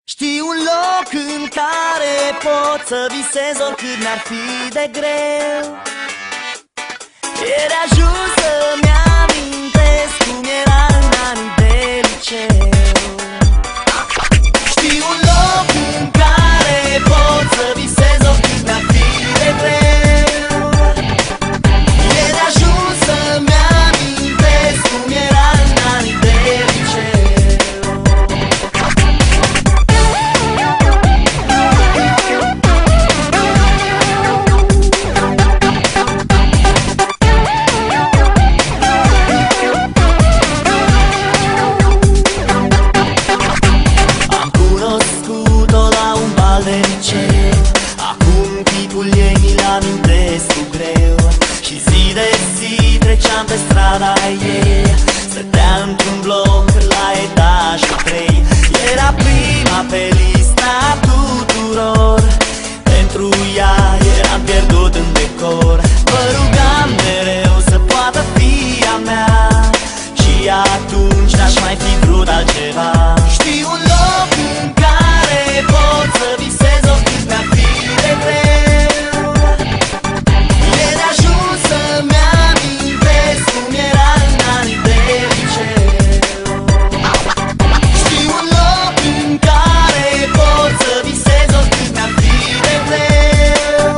Știi un loc în care pot să visez oricât n-ar fi de greu. E de ajuns să-mi amintesc cum era în anii de liceu. Știi un loc în care pot să visez oricât n-ar fi de greu. E de ajuns să-mi amintesc cum era în anii de liceu. Acum tipul ei mi-l amintesc cu greu. Și zi de zi treceam pe strada ei. Stătea într-un bloc la etajul 3. Era prima pe lista tuturor. Pentru ea eram pierdut în decor. Mă rugam mereu să poată fi a mea. Și atunci n-aș mai fi vrut altceva. Știi un loc în care pot să visez oricât mi-ar fi de greu. E de ajuns să-mi amintesc cum era în anii de liceu. Știi un loc în care pot să visez oricât mi-ar fi de greu.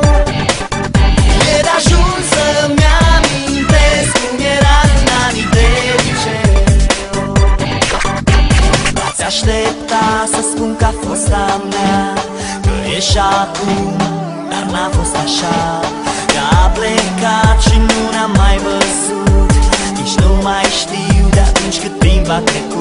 E de ajuns să-mi amintesc cum era în anii de liceu. N-ați aștepta să spun că a fost a mea, că e și acum, dar n-a fost așa. Că a plecat și nu ne-am mai văzut. Nici nu mai știu de atunci cât timp a trecut.